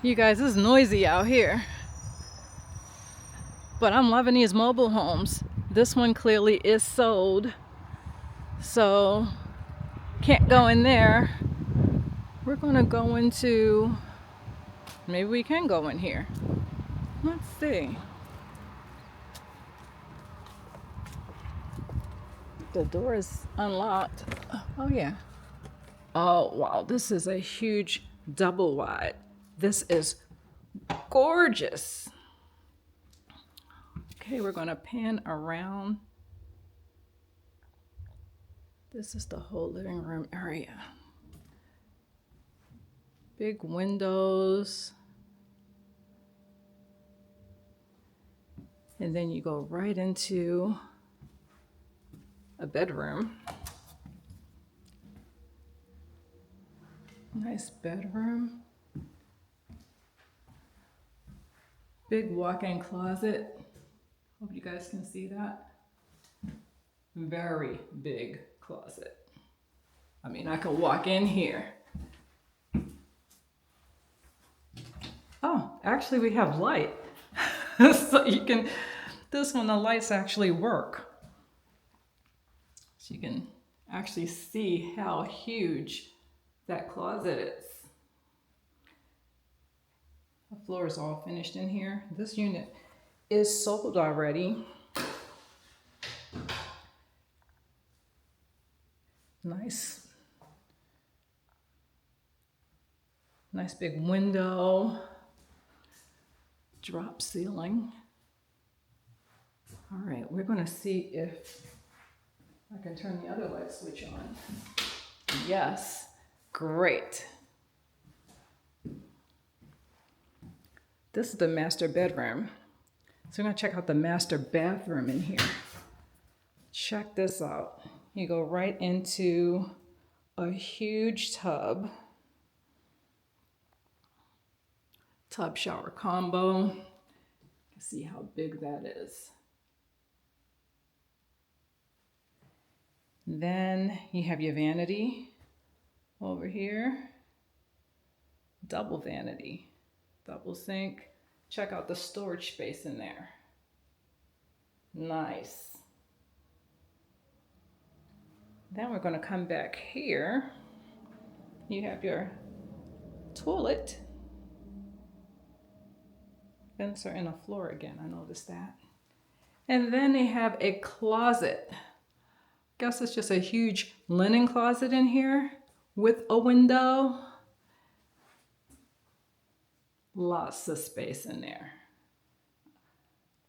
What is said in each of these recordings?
You guys, it's noisy out here, but I'm loving these mobile homes. This one clearly is sold, so can't go in there. We're gonna go into, maybe we can go in here. Let's see. The door is unlocked. Oh yeah. Oh wow, this is a huge double wide. This is gorgeous. Okay, we're gonna pan around. This is the whole living room area. Big windows. And then you go right into a bedroom. Nice bedroom. Big walk-in closet. Hope you guys can see that. Very big closet. I mean, I could walk in here. Oh, actually we have light. So you can, this one, the lights actually work. So you can actually see how huge that closet is. The floor is all finished in here. This unit is sold already. Nice. Nice big window. Drop ceiling. All right, we're gonna see if I can turn the other light switch on. Yes, great. This is the master bedroom. So we're gonna check out the master bathroom in here. Check this out. You go right into a huge tub. Tub shower combo. See how big that is. Then you have your vanity over here. Double vanity, double sink. Check out the storage space in there. Nice. Then we're going to come back here. You have your toilet. Vents are in the floor again, I noticed that. And then they have a closet. Guess it's just a huge linen closet in here with a window. Lots of space in there.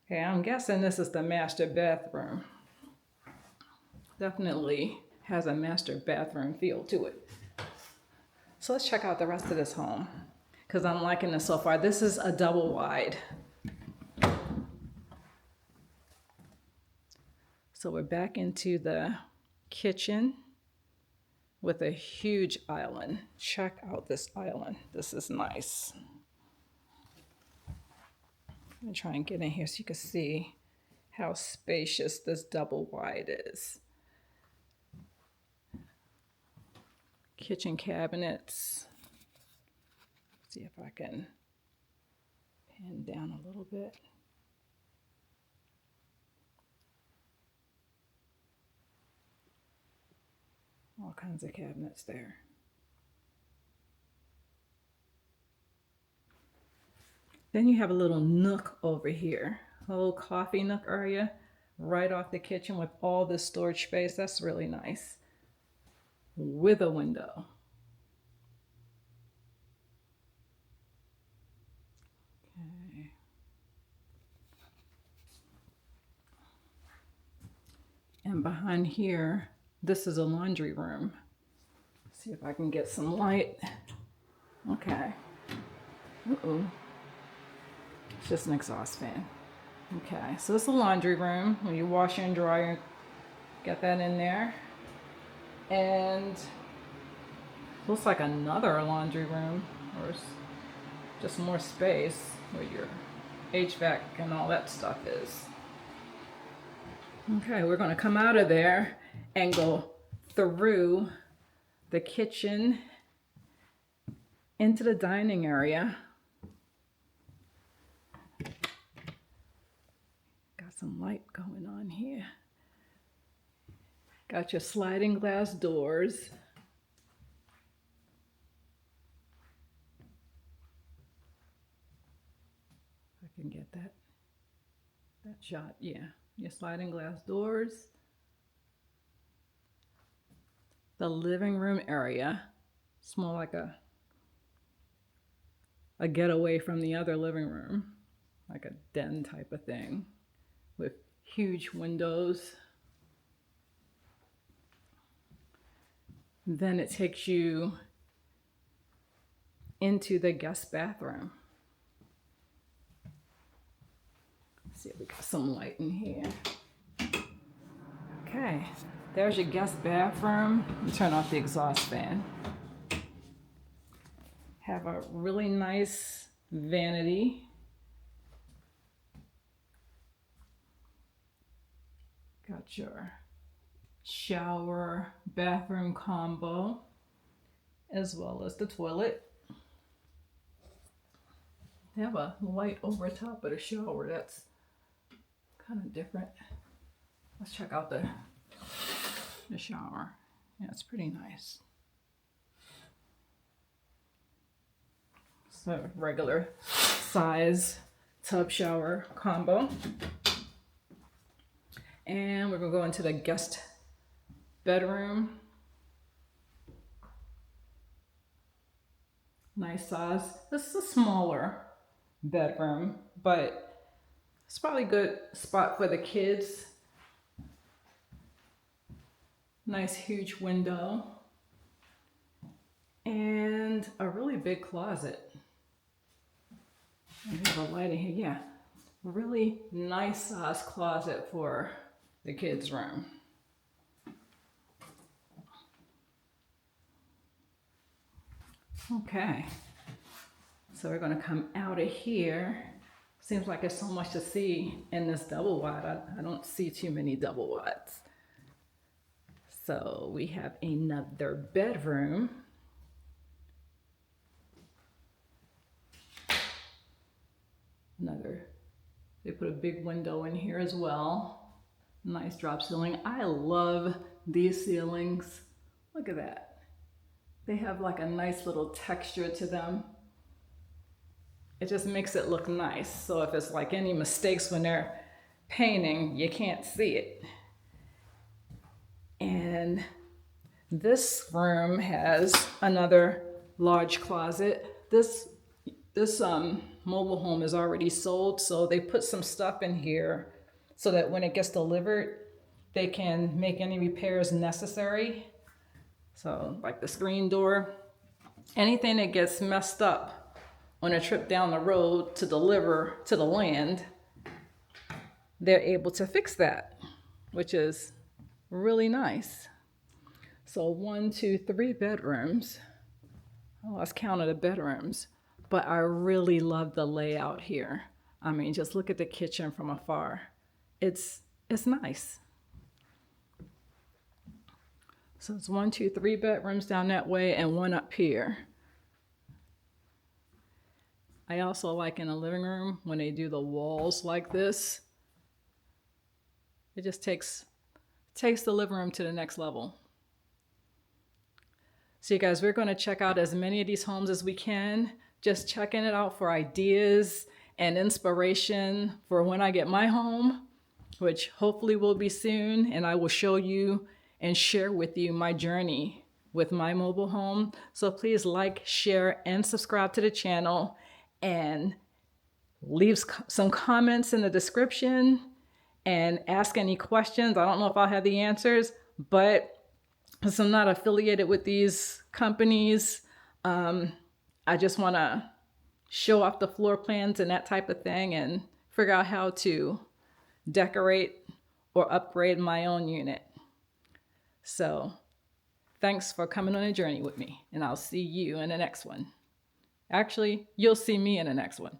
Okay, I'm guessing this is the master bathroom. Definitely has a master bathroom feel to it. So let's check out the rest of this home because I'm liking this so far. This is a double wide. So we're back into the kitchen with a huge island. Check out this island. This is nice. I'm gonna try and get in here so you can see how spacious this double wide is. Kitchen cabinets. See if I can pan down a little bit. All kinds of cabinets there. Then you have a little nook over here, a little coffee nook area right off the kitchen with all this storage space. That's really nice. With a window. Okay. And behind here, this is a laundry room. See if I can get some light. Okay. Uh-oh. It's just an exhaust fan. Okay, so it's a laundry room. When you wash and dry, get that in there. And looks like another laundry room, or just more space where your HVAC and all that stuff is. Okay, we're gonna come out of there and go through the kitchen into the dining area. Got some light going on here. Got your sliding glass doors. If I can get that shot. Yeah, your sliding glass doors. The living room area. It's more like a getaway from the other living room, like a den type of thing with huge windows. Then it takes you into the guest bathroom. Let's see if we got some light in here. Okay, there's your guest bathroom. Let me turn off the exhaust fan. Have a really nice vanity. Got your shower, bathroom combo, as well as the toilet. They have a light over top of the shower. That's kind of different. Let's check out the shower. Yeah, it's pretty nice. So regular size tub shower combo. And we're gonna go into the guest bedroom. Nice size. This is a smaller bedroom, but it's probably a good spot for the kids. Nice huge window. And a really big closet. And there's a light in here. Yeah, really nice size closet for the kids' room. Okay, so we're gonna come out of here. Seems like there's so much to see in this double wide. I don't see too many double wides. So we have another bedroom. They put a big window in here as well. Nice drop ceiling. I love these ceilings. Look at that. They have like a nice little texture to them. It just makes it look nice. So if it's like any mistakes when they're painting, you can't see it. And this room has another large closet. This mobile home is already sold, so they put some stuff in here so that when it gets delivered, they can make any repairs necessary. So like the screen door, anything that gets messed up on a trip down the road to deliver to the land, they're able to fix that, which is really nice. So 1, 2, 3 bedrooms. I lost count of the bedrooms, but I really love the layout here. I mean, just look at the kitchen from afar. It's nice. So it's 1, 2, 3 bedrooms down that way and 1 up here. I also like in the living room when they do the walls like this. It just takes the living room to the next level. So you guys, we're going to check out as many of these homes as we can, just checking it out for ideas and inspiration for when I get my home, which hopefully will be soon, and I will show you and share with you my journey with my mobile home. So please like, share, and subscribe to the channel, and leave some comments in the description and ask any questions. I don't know if I'll have the answers, but since I'm not affiliated with these companies, I just want to show off the floor plans and that type of thing and figure out how to decorate or upgrade my own unit. So thanks for coming on a journey with me, and I'll see you in the next one. Actually, you'll see me in the next one.